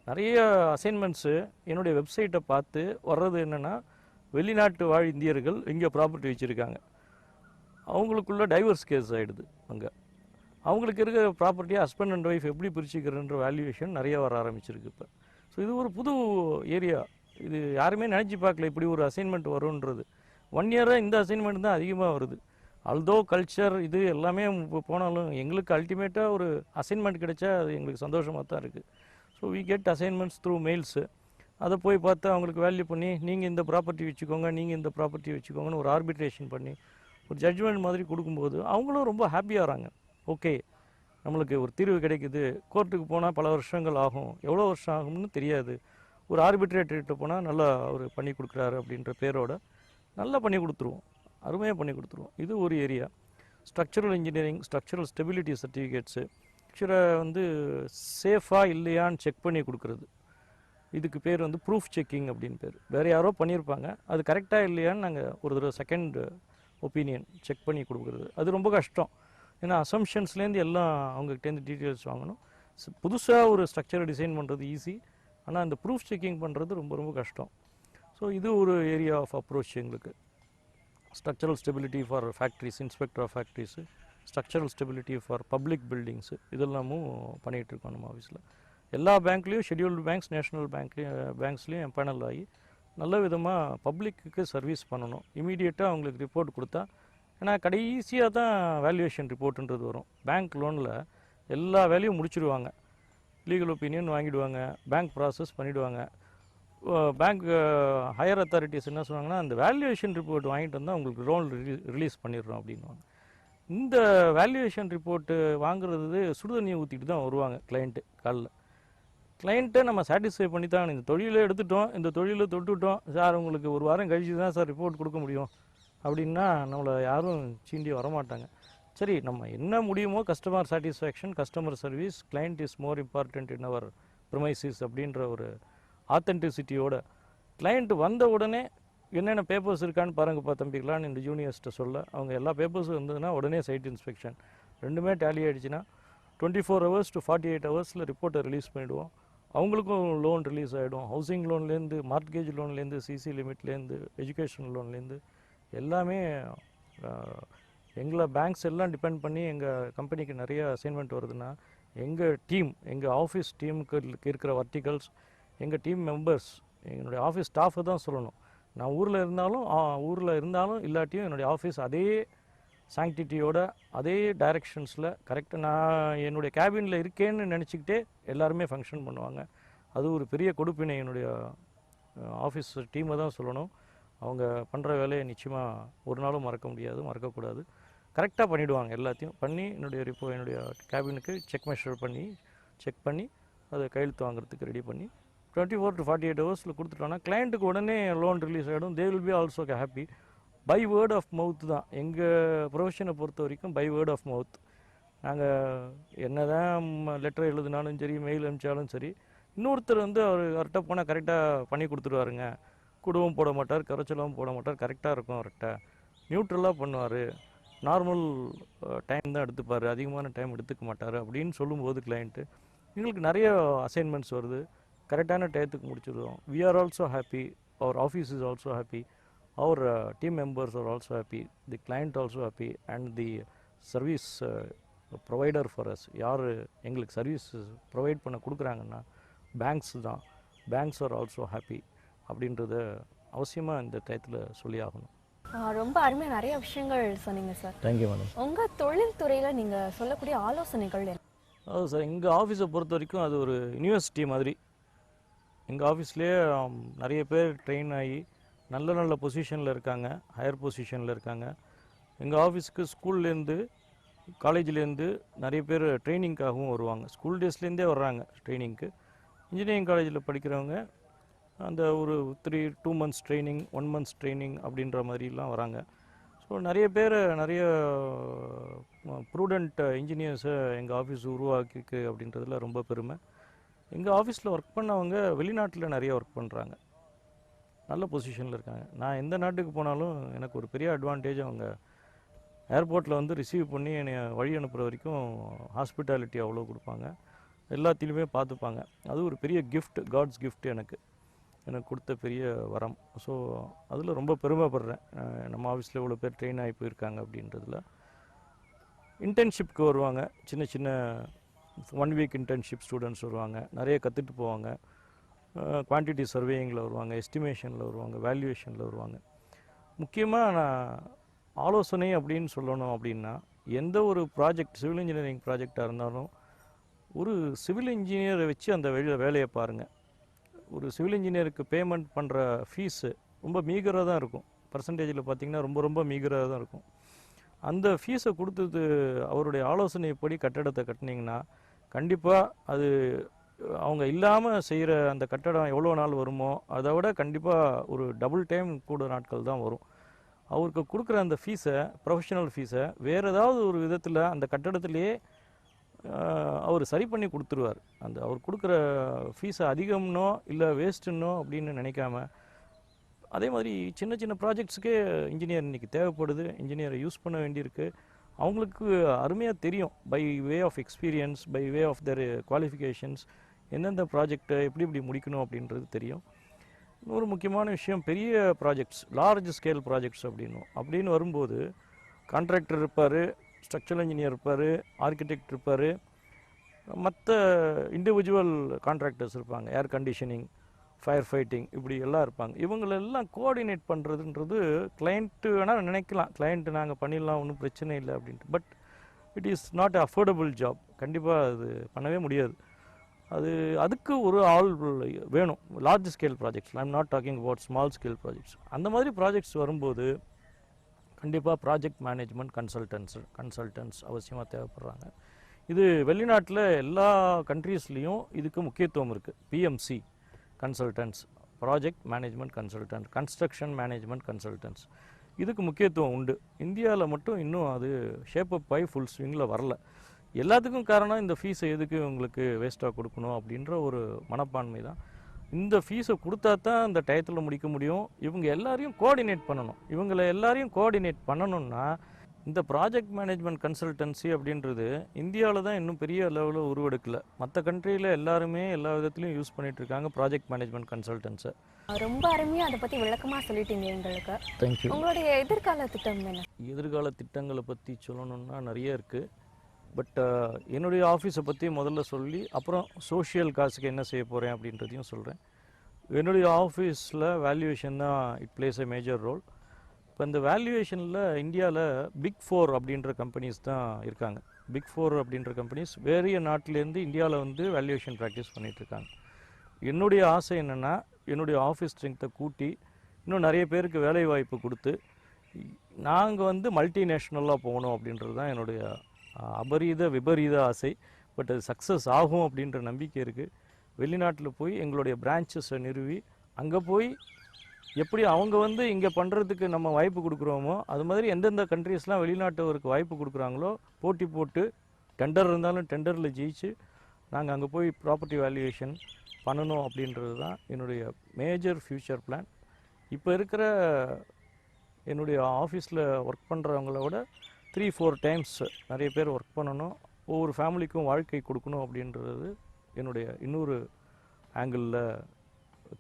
நிறைய அசைன்மெண்ட்ஸு என்னுடைய வெப்சைட்டை பார்த்து வர்றது என்னென்னா, வெளிநாட்டு வாழ் இந்தியர்கள் இங்கே ப்ராப்பர்ட்டி வச்சுருக்காங்க. அவங்களுக்குள்ள டைவர்ஸ் கேஸ் ஆகிடுது. அங்கே அவங்களுக்கு இருக்கிற ப்ராப்பர்ட்டியை ஹஸ்பண்ட் அண்ட் ஒய்ஃப் எப்படி பிரிச்சுக்கிறன்ற வேல்யூவேஷன் நிறைய வர ஆரம்பிச்சிருக்கு இப்போ. ஸோ இது ஒரு புது ஏரியா. இது யாருமே நினச்சி பார்க்கல இப்படி ஒரு அசைன்மெண்ட் வரும்ன்றது. 1 இயராக இந்த அசைன்மெண்ட் தான் அதிகமாக வருது. அல்தோ கல்ச்சர் இது எல்லாமே போனாலும் எங்களுக்கு அல்டிமேட்டாக ஒரு அசைன்மெண்ட் கிடைச்சா அது எங்களுக்கு சந்தோஷமாக தான் இருக்குது. So we get assignments through mails. அதை போய் பார்த்து அவங்களுக்கு வேல்யூ பண்ணி நீங்கள் இந்த ப்ராப்பர்ட்டி வச்சுக்கோங்க, நீங்கள் இந்த ப்ராப்பர்ட்டி வச்சுக்கோங்கன்னு ஒரு ஆர்பிட்ரேஷன் பண்ணி ஒரு ஜட்ஜ்மெண்ட் மாதிரி கொடுக்கும்போது அவங்களும் ரொம்ப ஹாப்பியாகிறாங்க. ஓகே, நம்மளுக்கு ஒரு தீர்வு கிடைக்குது. கோர்ட்டுக்கு போனால் பல வருஷங்கள் ஆகும், எவ்வளோ வருஷம் ஆகும்னு தெரியாது. ஒரு ஆர்பிட்ரேட்டர்கிட்ட போனால் நல்லா அவர் பண்ணி கொடுக்குறாரு அப்படின்ற பேரோட நல்லா பண்ணி கொடுத்துருவோம், அருமையாக பண்ணி கொடுத்துருவோம். இது ஒரு area. Structural engineering, structural stability certificates வந்து சேஃபாக இல்லையான்னு செக் பண்ணி கொடுக்குறது. இதுக்கு பேர் வந்து ப்ரூஃப் செக்கிங் அப்படின்னு பேர். வேறு யாரோ பண்ணியிருப்பாங்க, அது கரெக்டாக இல்லையான்னு நாங்கள் ஒரு தடவை செகண்ட் ஒப்பீனியன் செக் பண்ணி கொடுக்குறது. அது ரொம்ப கஷ்டம். ஏன்னா அசம்ஷன்ஸ்லேருந்து எல்லாம் அவங்ககிட்டேருந்து டீட்டெயில்ஸ் வாங்கணும். புதுசாக ஒரு ஸ்ட்ரக்சரை டிசைன் பண்ணுறது ஈஸி, ஆனால் அந்த ப்ரூஃப் செக்கிங் பண்ணுறது ரொம்ப ரொம்ப கஷ்டம். ஸோ இது ஒரு ஏரியா ஆஃப் அப்ரோச் எங்களுக்கு. Structural stability for factories, inspector of factories, structural stability for public buildings, இதெல்லாமும் பண்ணிகிட்ருக்கோம் நம்ம ஆஃபீஸில். எல்லா பேங்க்லேயும், ஷெட்யூல்டு பேங்க்ஸ், நேஷ்னல் பேங்க்ஸ்லேயும் எம்பேனல் ஆகி நல்ல விதமாக பப்ளிக்கு சர்வீஸ் பண்ணணும். இமீடியட்டாக அவங்களுக்கு ரிப்போர்ட் கொடுத்தா, ஏன்னா கடைசியாக தான் வேல்யூவேஷன் ரிப்போர்ட்டுன்றது வரும். பேங்க் லோனில் எல்லா வேலையும் முடிச்சிடுவாங்க, லீகல் ஒப்பீனியன் வாங்கிடுவாங்க, பேங்க் ப்ராசஸ் பண்ணிவிடுவாங்க. பேங்க் ஹையர் அத்தாரிட்டிஸ் என்ன சொன்னாங்கன்னா, அந்த வேல்யூவேஷன் ரிப்போர்ட் வாங்கிட்டு வந்தால் உங்களுக்கு லோன் ரிலீஸ் பண்ணிடுறோம் அப்படின்வாங்க. இந்த வேல்யூவேஷன் ரிப்போர்ட்டு வாங்குறது சுடுதண்ணியை ஊற்றிட்டு தான் வருவாங்க கிளைண்ட்டு. காலில் கிளைண்ட்டை நம்ம சாட்டிஸ்ஃபை பண்ணி தான், இந்த தொழிலை எடுத்துட்டோம், இந்த தொழிலை தொட்டுவிட்டோம் சார், உங்களுக்கு ஒரு வாரம் கழிச்சு தான் சார் ரிப்போர்ட் கொடுக்க முடியும் அப்படின்னா நம்மளை யாரும் சீண்டி வரமாட்டாங்க. சரி, நம்ம என்ன முடியுமோ, customer satisfaction, customer service, client is more important in our premises அப்படின்ற ஒரு ஆத்தென்டிசிட்டியோட கிளைண்ட் வந்த உடனே என்னென்ன பேப்பர்ஸ் இருக்கான்னு பாருங்கப்பா தம்பிக்கலான்னு இந்த ஜூனியர்ஸ்ட்டை சொல்ல, அவங்க எல்லா பேப்பர்ஸும் இருந்ததுன்னா உடனே சைட் இன்ஸ்பெக்ஷன் ரெண்டுமே டேலி ஆகிடுச்சுன்னா 24 hours to 48 hours ரிப்போர்ட்டை ரிலீஸ் பண்ணிவிடுவோம். அவங்களுக்கும் லோன் ரிலீஸ் ஆகிடும். ஹவுசிங் லோன்லேருந்து, மார்ட்கேஜ் லோன்லேருந்து, சிசி லிமிட்லேருந்து, எஜுகேஷன் லோன்லேருந்து எல்லாமே எங்களை பேங்க்ஸ் எல்லாம் டிபெண்ட் பண்ணி எங்கள் கம்பெனிக்கு நிறைய அசைன்மெண்ட் வருதுன்னா, எங்கள் டீம், எங்கள் ஆஃபீஸ் டீமுக்கு இருக்கிற வர்டிகல்ஸ், எங்கள் டீம் மெம்பர்ஸ், என்னுடைய ஆஃபீஸ் ஸ்டாஃபை தான் சொல்லணும். நான் ஊரில் இருந்தாலும் இல்லாட்டியும் என்னுடைய ஆஃபீஸ் அதே சாங்டிட்டியோட, அதே டைரெக்ஷன்ஸில் கரெக்டாக நான் என்னுடைய கேபினில் இருக்கேன்னு நினச்சிக்கிட்டே எல்லாருமே ஃபங்க்ஷன் பண்ணுவாங்க. அது ஒரு பெரிய கொடுப்பினை என்னுடைய ஆஃபீஸ் டீமை தான் சொல்லணும். அவங்க பண்ணுற வேலையை நிச்சயமாக ஒரு நாளும் மறக்க முடியாது, மறக்கக்கூடாது. கரெக்டாக பண்ணிவிடுவாங்க. எல்லாத்தையும் பண்ணி என்னுடைய கேபினுக்கு செக் பண்ணி அதை கையெழுத்து வாங்குறதுக்கு ரெடி பண்ணி 24 to 48 hours கொடுத்துட்டோன்னா கிளைண்ட்டுக்கு உடனே லோன் ரிலீஸ் ஆகிடும். They will be also happy. By word of mouth தான் எங்கள் ப்ரொஃபஷனை பொறுத்த வரைக்கும். By word of mouth. நாங்கள் என்ன தான் லெட்டர் எழுதினாலும் சரி, மெயில் அனுப்பிச்சாலும் சரி, இன்னொருத்தர் அவர்கிட்ட போனால் கரெக்டாக பண்ணி கொடுத்துருவாருங்க. குடும்பம் போட மாட்டார், கரைச்சலும் போட மாட்டார், கரெக்டாக இருக்கும், கரெக்டாக நியூட்ரலாக பண்ணுவார், நார்மல் டைம் தான் எடுத்துப்பார், அதிகமான டைம் எடுத்துக்க மாட்டார் அப்படின்னு சொல்லும்போது கிளைண்ட்டு எங்களுக்கு நிறைய அசைன்மெண்ட்ஸ் வருது. கரெக்டான டயத்துக்கு முடிச்சிடுவோம். We are also happy, our office is also happy, our team members are also happy, the client also happy, and the service provider for us, யார் எங்களுக்கு சர்வீஸ் ப்ரொவைட் பண்ண கொடுக்குறாங்கன்னா பேங்க்ஸ் தான். பேங்க்ஸ் ஆர் ஆல்சோ ஹாப்பி அப்படின்றத அவசியமாக இந்த டயத்தில் சொல்லி ஆகணும். ரொம்ப அருமையாக நிறைய விஷயங்கள் சொன்னீங்க சார். Thank you madam. உங்கள் தொழில் துறையில் நீங்கள் சொல்லக்கூடிய ஆலோசனைகள் என்ன? அதாவது சார், எங்கள் ஆஃபீஸை பொறுத்த வரைக்கும் அது ஒரு யூனிவர்சிட்டி மாதிரி. எங்கள் ஆஃபீஸ்லேயே நிறைய பேர் ட்ரெயின் ஆகி நல்ல பொசிஷனில் இருக்காங்க, ஹையர் பொசிஷனில் இருக்காங்க. எங்கள் ஆஃபீஸுக்கு ஸ்கூல்லேருந்து, காலேஜ்லேருந்து நிறைய பேர் ட்ரைனிங்காகவும் வருவாங்க. ஸ்கூல் டேஸ்லேருந்தே வர்றாங்க ட்ரைனிங்க்கு. இன்ஜினியரிங் காலேஜில் படிக்கிறவங்க அந்த ஒரு 2 months ட்ரைனிங், 1 month ட்ரைனிங் அப்படின்ற மாதிரிலாம் வராங்க. ஸோ நிறைய பேர், நிறைய ப்ரூடெண்ட் இன்ஜினியர்ஸை எங்கள் ஆஃபீஸ் உருவாக்கிருக்கு அப்படின்றதுல ரொம்ப பெருமை. எங்கள் ஆஃபீஸில் ஒர்க் பண்ணவங்க வெளிநாட்டில் நிறைய ஒர்க் பண்ணுறாங்க, நல்ல பொசிஷனில் இருக்காங்க. நான் எந்த நாட்டுக்கு போனாலும் எனக்கு ஒரு பெரிய அட்வான்டேஜ், அவங்க ஏர்போர்ட்டில் ரிசீவ் பண்ணி என்னை வழி அனுப்புகிற வரைக்கும் ஹாஸ்பிட்டாலிட்டி அவ்வளோ கொடுப்பாங்க. எல்லாத்திலுமே பார்த்துப்பாங்க. அது ஒரு பெரிய கிஃப்ட், காட்ஸ் கிஃப்ட் எனக்கு கொடுத்த பெரிய வரம். ஸோ அதில் ரொம்ப பெருமைப்படுறேன். நம்ம ஆஃபீஸில் இவ்வளோ பேர் ட்ரெயின் ஆகி போயிருக்காங்க அப்படின்றதுல. இன்டர்ன்ஷிப்க்கு வருவாங்க, சின்ன சின்ன 1 வீக் இன்டர்ன்ஷிப் ஸ்டூடெண்ட்ஸ் வருவாங்க, நிறைய கற்றுட்டு போவாங்க. குவான்டிட்டி சர்வேயிங்கில் வருவாங்க, எஸ்டிமேஷனில் வருவாங்க, வேல்யூவேஷனில் வருவாங்க. முக்கியமாக நான் ஆலோசனை அப்படின்னு சொல்லணும் அப்படின்னா, எந்த ஒரு ப்ராஜெக்ட், சிவில் இன்ஜினியரிங் ப்ராஜெக்டாக இருந்தாலும் ஒரு சிவில் இன்ஜினியரை வச்சு அந்த வேலையை பாருங்கள். ஒரு சிவில் இன்ஜினியருக்கு பேமெண்ட் பண்ணுற ஃபீஸு ரொம்ப மீகராக தான் இருக்கும். பர்சன்டேஜில் பார்த்திங்கன்னா ரொம்ப ரொம்ப மீகராக தான் இருக்கும். அந்த ஃபீஸை கொடுத்தது அவருடைய ஆலோசனைப்படி கட்டடத்தை கட்டினீங்கன்னா கண்டிப்பாக அது அவங்க இல்லாமல் செய்கிற அந்த கட்டடம் எவ்வளோ நாள் வருமோ அதை விட கண்டிப்பாக ஒரு டபுள் டைம் கூட நாட்கள் தான் வரும். அவருக்கு கொடுக்குற அந்த ஃபீஸை, ப்ரொஃபஷனல் ஃபீஸை வேறு ஏதாவது ஒரு விதத்தில் அந்த கட்டடத்திலேயே அவர் சரி பண்ணி கொடுத்துருவார். அந்த அவர் கொடுக்குற ஃபீஸை அதிகம்னோ இல்லை வேஸ்ட்டுன்னோ அப்படின்னு நினைக்காம, அதே மாதிரி சின்ன சின்ன ப்ராஜெக்ட்ஸுக்கே இன்ஜினியர் இன்றைக்கி தேவைப்படுது, இன்ஜினியரை யூஸ் பண்ண வேண்டியிருக்கு. அவங்களுக்கு அருமையாக தெரியும், by way of experience, by way of their qualifications, எந்தெந்த ப்ராஜெக்டை எப்படி முடிக்கணும் அப்படின்றது தெரியும். இன்னொரு முக்கியமான விஷயம், பெரிய ப்ராஜெக்ட்ஸ், லார்ஜ் ஸ்கேல் ப்ராஜெக்ட்ஸ் அப்படின்னு வரும்போது கான்ட்ராக்டர் இருப்பார், ஸ்ட்ரக்சரல் இன்ஜினியர் இருப்பார், ஆர்கிடெக்ட் இருப்பார், மற்ற இண்டிவிஜுவல் கான்ட்ராக்டர்ஸ் இருப்பாங்க, ஏர் கண்டிஷனிங், ஃபயர் ஃபைட்டிங், இப்படி எல்லாம் இருப்பாங்க. இவங்களெல்லாம் கோஆர்டினேட் பண்ணுறதுன்றது கிளைண்ட்டு வேணால் நினைக்கலாம், கிளைண்ட்டு நாங்கள் பண்ணிடலாம், ஒன்றும் பிரச்சனை இல்லை அப்படின்ட்டு. But it is not affordable job. கண்டிப்பாக அது பண்ணவே முடியாது. அதுக்கு ஒரு ஆள் வேணும். Large scale projects, I am not talking about small scale projects. அந்த மாதிரி ப்ராஜெக்ட்ஸ் வரும்போது கண்டிப்பாக ப்ராஜெக்ட் மேனேஜ்மெண்ட் கன்சல்டன்ட்ஸ் அவசியமாக தேவைப்படுறாங்க. இது வெளிநாட்டில் எல்லா கண்ட்ரீஸ்லேயும் இதுக்கு முக்கியத்துவம் இருக்குது. PMC consultants, project management consultant, construction management consultants, இதுக்கு முக்கியத்துவம் உண்டு. இந்தியாவில் மட்டும் இன்னும் அது ஷேப் அப் ஆகி ஃபுல் ஸ்விங்கில் வரல. எல்லாத்துக்கும் காரணம் இந்த ஃபீஸை எதுக்கு உங்களுக்கு வேஸ்ட்டாக கொடுக்கணும் அப்படின்ற ஒரு மனப்பான்மை தான். இந்த ஃபீஸை கொடுத்தா தான் இந்த டயத்தில் முடிக்க முடியும். இவங்க எல்லாரையும் கோஆர்டினேட் பண்ணணும். இவங்களை எல்லாரையும் கோஆர்டினேட் பண்ணணும்னா இந்த ப்ராஜெக்ட் மேனேஜ்மெண்ட் கன்சல்டன்சி அப்படின்றது இந்தியாவில் தான் இன்னும் பெரிய லெவலில் உருவெடுக்கல. மற்ற கண்ட்ரியில் எல்லாருமே எல்லா விதத்துலையும் யூஸ் பண்ணிட்டு இருக்காங்க ப்ராஜெக்ட் மேனேஜ்மெண்ட் கன்சல்டன்ஸை. ரொம்ப அருமையாக அதை பற்றி விளக்கமாக சொல்லிட்டீங்க எங்களுக்கு. தேங்க்யூ. உங்களுடைய எதிர்கால திட்டம் என்ன? எதிர்கால திட்டங்களை பற்றி சொல்லணும்னா நிறைய இருக்குது. பட் என்னுடைய ஆஃபீஸை பற்றி முதல்ல சொல்லி அப்புறம் சோஷியல் காசுக்கு என்ன செய்ய போகிறேன் அப்படின்றதையும் சொல்கிறேன். என்னுடைய ஆஃபீஸில் வேல்யூவேஷன் தான் it plays a major role. இப்போ இந்த வேல்யூவேஷனில் இந்தியாவில் பிக் 4 அப்படின்ற கம்பெனிஸ் தான் இருக்காங்க. பிக் 4 அப்படின்ற கம்பெனிஸ் வேறிய நாட்டிலேருந்து இந்தியாவில் வந்து வேல்யூவேஷன் ப்ராக்டிஸ் பண்ணிகிட்ருக்காங்க. என்னுடைய ஆசை என்னென்னா, என்னுடைய ஆஃபீஸ் ஸ்ட்ரென்த்தை கூட்டி இன்னும் நிறைய பேருக்கு வேலை வாய்ப்பு கொடுத்து நாங்கள் வந்து மல்டிநேஷ்னலாக போகணும் அப்படின்றது தான் என்னுடைய அபரீத விபரீத ஆசை. பட் அது சக்ஸஸ் ஆகும் அப்படின்ற நம்பிக்கை இருக்குது. வெளிநாட்டில் போய் எங்களுடைய பிரான்ச்சஸை நிறுவி அங்கே போய் எப்படி அவங்க வந்து இங்கே பண்ணுறதுக்கு நம்ம வாய்ப்பு கொடுக்குறோமோ அது மாதிரி எந்தெந்த கண்ட்ரீஸ்லாம் வெளிநாட்டவருக்கு வாய்ப்பு கொடுக்குறாங்களோ போட்டி போட்டு டெண்டர் இருந்தாலும் டெண்டரில் ஜெயிச்சு நாங்கள் அங்கே போய் ப்ராப்பர்ட்டி வேல்யூவேஷன் பண்ணணும் அப்படின்றது தான் என்னுடைய மேஜர் ஃப்யூச்சர் பிளான். இப்போ இருக்கிற என்னுடைய ஆஃபீஸில் ஒர்க் பண்ணுறவங்கள விட 3-4 டைம்ஸ் நிறைய பேர் ஒர்க் பண்ணணும், ஒவ்வொரு ஃபேமிலிக்கும் வாழ்க்கை கொடுக்கணும் அப்படின்றது என்னுடைய இன்னொரு ஆங்கிளில்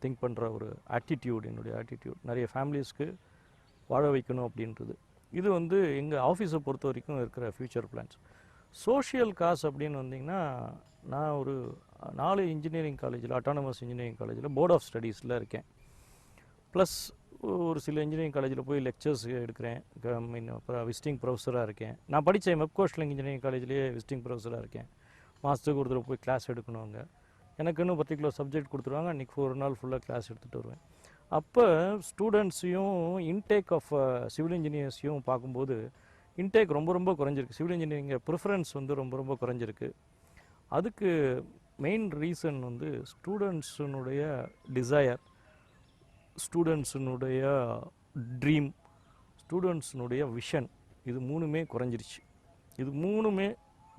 திங்க் பண்ணுற ஒரு ஆட்டிடியூட். என்னுடைய ஆட்டிடியூட் நிறைய ஃபேமிலிஸ்க்கு வாழ வைக்கணும் அப்படின்றது. இது வந்து எங்கள் ஆஃபீஸை பொறுத்த வரைக்கும் இருக்கிற ஃப்யூச்சர் பிளான்ஸ். சோஷியல் காஸ் அப்படின்னு வந்திங்கன்னா, நான் ஒரு 4 இன்ஜினியரிங் காலேஜில், அட்டானமஸ் இன்ஜினியரிங் காலேஜில் போர்ட் ஆஃப் ஸ்டடீஸில் இருக்கேன். ப்ளஸ் ஒரு சில இன்ஜினியரிங் காலேஜில் போய் லெக்சர்ஸ் எடுக்கிறேன். அப்புறம் விசிட்டிங் ப்ரொஃபஸராக இருக்கேன். நான் படித்த மெப்கோஸ்ட்லிங் இன்ஜினியரிங் காலேஜ்லேயே விசிட்டிங் ப்ரொஃபஸராக இருக்கேன். மாதத்துக்கு ஒரு தடவை போய் கிளாஸ் எடுக்கணும். அங்கே எனக்குன்னு பர்டிகுலர் சப்ஜெக்ட் கொடுத்துருவாங்க. அன்றைக்கி ஒரு நாள் ஃபுல்லாக கிளாஸ் எடுத்துகிட்டு வருவேன். அப்போ ஸ்டூடெண்ட்ஸையும் இன்டேக் ஆஃப் சிவில் இன்ஜினியர்ஸையும் பார்க்கும்போது இன்டேக் ரொம்ப ரொம்ப குறைஞ்சிருக்கு. சிவில் இன்ஜினியரிங் ப்ரிஃபரன்ஸ் வந்து ரொம்ப ரொம்ப குறைஞ்சிருக்கு. அதுக்கு மெயின் ரீசன் வந்து ஸ்டூடெண்ட்ஸுனுடைய டிசையர், ஸ்டூடெண்ட்ஸுனுடைய ட்ரீம், ஸ்டூடெண்ட்ஸுனுடைய விஷன், இது மூணுமே குறைஞ்சிருச்சு. இது மூணுமே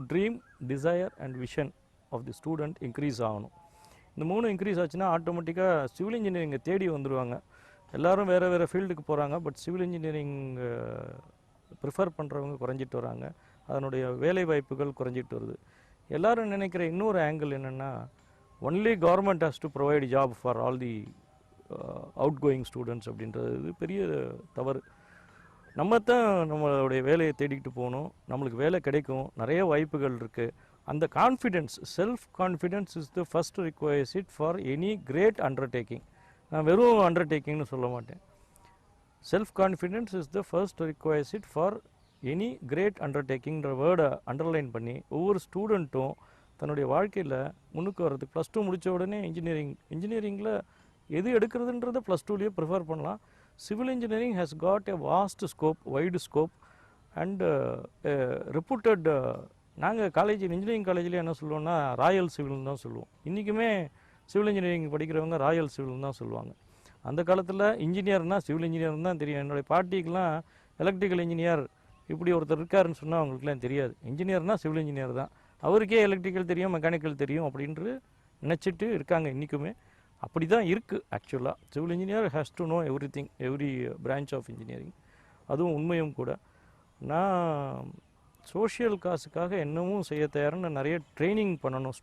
dream, desire and vision of the student increase ஆகணும். இந்த மூணு இன்க்ரீஸ் ஆச்சுன்னா ஆட்டோமேட்டிக்காக சிவில் இன்ஜினியரிங்கை தேடி வந்துடுவாங்க. எல்லோரும் வேறு வேறு ஃபீல்டுக்கு போகிறாங்க. பட் சிவில் இன்ஜினியரிங் ப்ரிஃபர் பண்ணுறவங்க குறைஞ்சிட்டு வராங்க. அதனுடைய வேலை வாய்ப்புகள் குறைஞ்சிட்டு வருது. எல்லாரும் நினைக்கிற இன்னொரு ஆங்கிள் என்னென்னா, only government has to provide job for all the out going students அப்படின்றது பெரிய தவறு. நம்ம தான் நம்மளுடைய வேலையை தேடிக்கிட்டு போகணும், நம்மளுக்கு வேலை கிடைக்கும், நிறைய வாய்ப்புகள் இருக்குது. அந்த confidence, self confidence is the first requires for any great undertaking. நான் வெறும் அண்டர்டேக்கிங்னு சொல்ல மாட்டேன். Self confidence is the first requires for any great அண்டர்டேக்கிங்கிற வேர்டை அண்டர்லைன் பண்ணி ஒவ்வொரு ஸ்டூடெண்ட்டும் தன்னுடைய வாழ்க்கையில் முன்னுக்கு வர்றதுக்கு +2 முடித்த உடனே இன்ஜினியரிங்கில் எது எடுக்கிறதுன்றதை +2லேயே ப்ரிஃபர் பண்ணலாம். Civil engineering has got a vast scope, wide scope and reputed. நாங்கள் இன்ஜினியரிங் காலேஜ்லேயே என்ன சொல்லுவோம்னா ராயல் சிவில்னு தான் சொல்லுவோம். இன்றைக்குமே சிவில் இன்ஜினியரிங் படிக்கிறவங்க ராயல் சிவில்னு தான் சொல்லுவாங்க. அந்த காலத்தில் இன்ஜினியர்னால் சிவில் இன்ஜினியர் தான் தெரியும். என்னுடைய பாட்டிக்கெலாம் எலக்ட்ரிக்கல் இன்ஜினியர் இப்படி ஒருத்தர் இருக்காருன்னு சொன்னால் அவங்களுக்குலாம் தெரியாது. இன்ஜினியர்னால் சிவில் இன்ஜினியர் தான், அவருக்கே எலக்ட்ரிக்கல் தெரியும், மெக்கானிக்கல் தெரியும் அப்படின்ட்டு நினச்சிட்டு இருக்காங்க இன்றைக்குமே. அப்படி தான் இருக்குது ஆக்சுவலாக. Civil engineer has to know everything, every branch of engineering. அதுவும் உண்மையும் கூட. நான் சோஷியல் காசுக்காக என்னமும் செய்ய தயார்னு நிறைய ட்ரைனிங் பண்ணணும்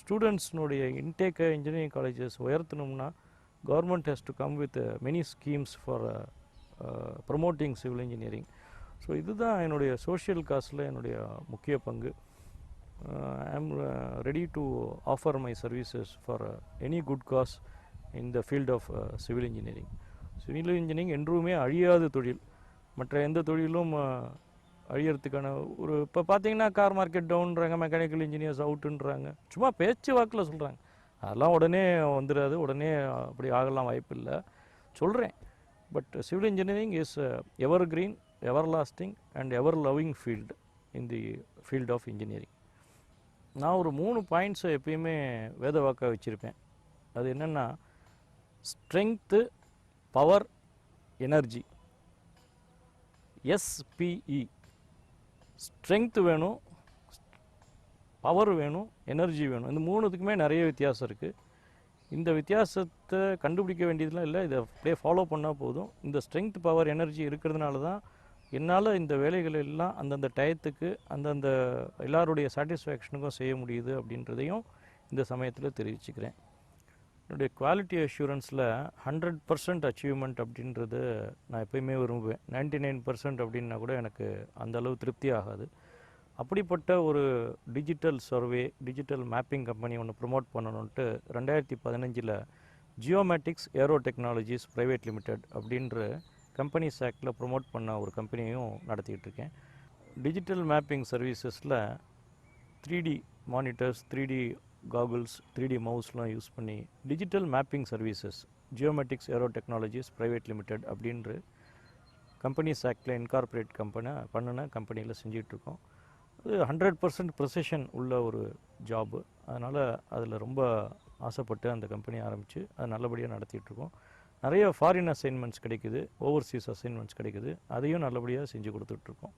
ஸ்டூடெண்ட்ஸ்னுடைய இன்டேக்கை இன்ஜினியரிங் காலேஜஸ் உயர்த்தணும்னா government has to come with many schemes for promoting civil engineering. So இதுதான் என்னுடைய சோஷியல் காசில் என்னுடைய முக்கிய பங்கு. I am ready to offer my services for any good cause in the field of civil engineering. Civil engineering என்றுமே அழியாத தொழில். மற்ற எந்த தொழிலும் அழியறதுக்கான ஒரு இப்போ பார்த்தீங்கன்னா கார் மார்க்கெட் டவுன்றாங்க, மெக்கானிக்கல் இன்ஜினியர்ஸ் அவுட்டுன்றாங்க, சும்மா பேச்சு வாக்கில் சொல்கிறாங்க. அதெல்லாம் உடனே வந்துடாது, உடனே அப்படி ஆகலாம் வாய்ப்பு இல்லை சொல்கிறேன். But civil engineering is evergreen, everlasting and ever loving field in the field of engineering. நான் ஒரு 3 பாயிண்ட்ஸை எப்பயுமே வேத வாக்காக வச்சுருப்பேன். அது என்னென்னா ஸ்ட்ரெங்க்த்து, பவர், எனர்ஜி. SPE. ஸ்ட்ரெங்க்த்து வேணும், பவர் வேணும், எனர்ஜி வேணும். இந்த 3த்துக்குமே நிறைய வித்தியாசம் இருக்குது. இந்த வித்தியாசத்தை கண்டுபிடிக்க வேண்டியதுலாம் இல்லை, இதை அப்படியே ஃபாலோ பண்ணால் போதும். இந்த ஸ்ட்ரெங்த், பவர், எனர்ஜி இருக்கிறதுனால தான் என்னால் இந்த வேலைகள் எல்லாம் அந்தந்த டயத்துக்கு அந்தந்த எல்லாருடைய சாட்டிஸ்ஃபேக்ஷனுக்கும் செய்ய முடியுது அப்படின்றதையும் இந்த சமயத்தில் தெரிவிச்சுக்கிறேன். என்னுடைய குவாலிட்டி அஷ்யூரன்ஸில் 100% அச்சீவ்மெண்ட் அப்படின்றது நான் எப்பயுமே விரும்புவேன். 99% அப்படின்னா கூட எனக்கு அந்தளவு திருப்தி ஆகாது. அப்படிப்பட்ட ஒரு digital survey, digital mapping company ஒன்று ப்ரொமோட் பண்ணணுன்ட்டு 2015 Geomatics Aero Technologies Private Limited அப்படின்ற கம்பெனிஸ் ஆக்டில் ப்ரொமோட் பண்ண ஒரு கம்பெனியும் நடத்திக்கிட்டு இருக்கேன். டிஜிட்டல் மேப்பிங் சர்வீசஸில் 3D monitors, 3D goggles, 3D மவுஸ்லாம் யூஸ் பண்ணி digital mapping services Geomatics Aero Technologies Private Limited அப்படின்ற கம்பெனிஸ் ஆக்டில் இன்கார்பரேட் பண்ணின கம்பெனியில் செஞ்சிகிட்ருக்கோம். அது 100% ப்ரிசிஷன் உள்ள ஒரு ஜாபு. அதனால் அதில் ரொம்ப ஆசைப்பட்டு அந்த கம்பெனி ஆரம்பித்து அது நல்லபடியாக நடத்திட்டுருக்கோம். நிறைய ஃபாரின் அசைன்மெண்ட்ஸ் கிடைக்குது, ஓவர்சீஸ் அசைன்மெண்ட்ஸ் கிடைக்குது, அதையும் நல்லபடியாக செஞ்சு கொடுத்துட்ருக்கோம்.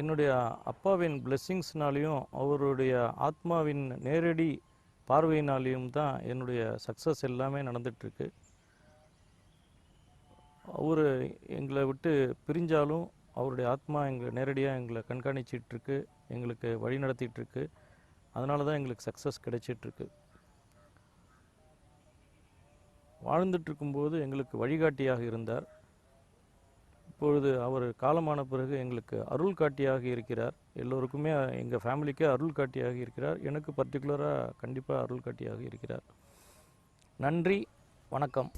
என்னுடைய அப்பாவின் பிளெஸ்ஸிங்ஸ்னாலையும் அவருடைய ஆத்மாவின் நேரடி பார்வையினாலையும் தான் என்னுடைய சக்ஸஸ் எல்லாமே நடந்துகிட்ருக்கு. அவர் எங்களை விட்டு பிரிஞ்சாலும் அவருடைய ஆத்மா நேரடியாக எங்களை கண்காணிச்சிட்ருக்கு, எங்களுக்கு வழி நடத்திட்டுருக்கு. அதனால தான் எங்களுக்கு சக்ஸஸ் கிடைச்சிட்ருக்கு. வாழ்ந்துட்டுருக்கும்போது எங்களுக்கு வழிகாட்டியாக இருந்தார். இப்பொழுது அவர் காலமான பிறகு எங்களுக்கு அருள் காட்டியாக இருக்கிறார். எல்லோருக்குமே எங்கள் ஃபேமிலிக்கே அருள் காட்டியாக இருக்கிறார். எனக்கு பர்டிகுலராக கண்டிப்பாக அருள் காட்டியாக இருக்கிறார். நன்றி, வணக்கம்.